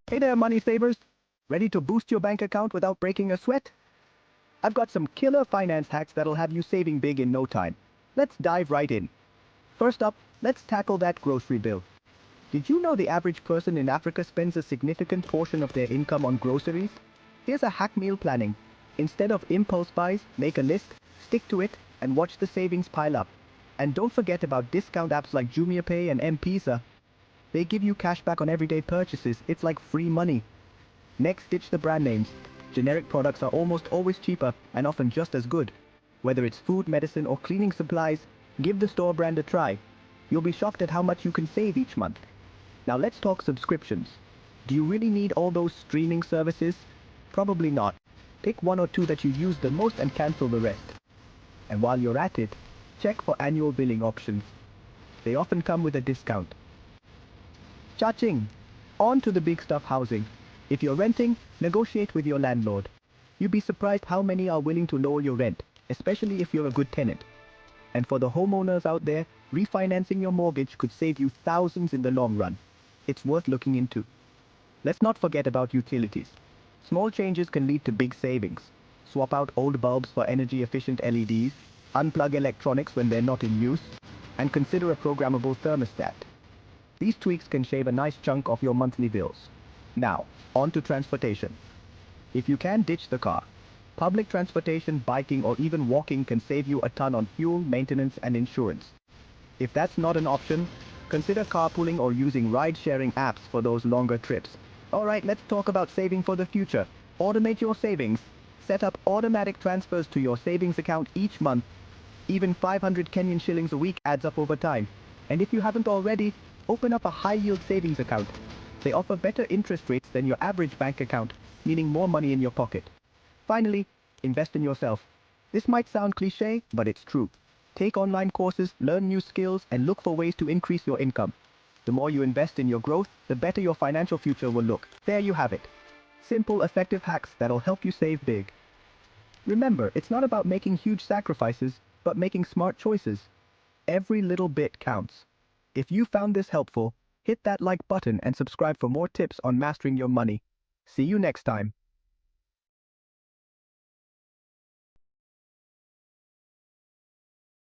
Hey there, money savers! Ready to boost your bank account without breaking a sweat? I've got some killer finance hacks that'll have you saving big in no time. Let's dive right in. First up, let's tackle that grocery bill. Did you know the average person in Africa spends a significant portion of their income on groceries? Here's a hack meal planning. Instead of impulse buys, make a list, stick to it, and watch the savings pile up. And don't forget about discount apps like JumiaPay and M-Pesa. They give you cash back on everyday purchases. It's like free money. Next, ditch the brand names. Generic products are almost always cheaper and often just as good. Whether it's food, medicine, or cleaning supplies, give the store brand a try. You'll be shocked at how much you can save each month. Now let's talk subscriptions. Do you really need all those streaming services? Probably not. Pick one or two that you use the most and cancel the rest. And while you're at it, check for annual billing options. They often come with a discount. Cha-ching! On to the big stuff, housing. If you're renting, negotiate with your landlord. You'd be surprised how many are willing to lower your rent, especially if you're a good tenant. And for the homeowners out there, refinancing your mortgage could save you thousands in the long run. It's worth looking into. Let's not forget about utilities. Small changes can lead to big savings. Swap out old bulbs for energy-efficient LEDs, unplug electronics when they're not in use, and consider a programmable thermostat. These tweaks can shave a nice chunk off your monthly bills. Now, on to transportation. If you can ditch the car, public transportation, biking, or even walking can save you a ton on fuel, maintenance, and insurance. If that's not an option, consider carpooling or using ride-sharing apps for those longer trips. Alright, let's talk about saving for the future. Automate your savings. Set up automatic transfers to your savings account each month. Even 500 Kenyan shillings a week adds up over time. And if you haven't already, open up a high-yield savings account. They offer better interest rates than your average bank account, meaning more money in your pocket. Finally, invest in yourself. This might sound cliché, but it's true. Take online courses, learn new skills, and look for ways to increase your income. The more you invest in your growth, the better your financial future will look. There you have it. Simple, effective hacks that'll help you save big. Remember, it's not about making huge sacrifices, but making smart choices. Every little bit counts. If you found this helpful, hit that like button and subscribe for more tips on mastering your money. See you next time.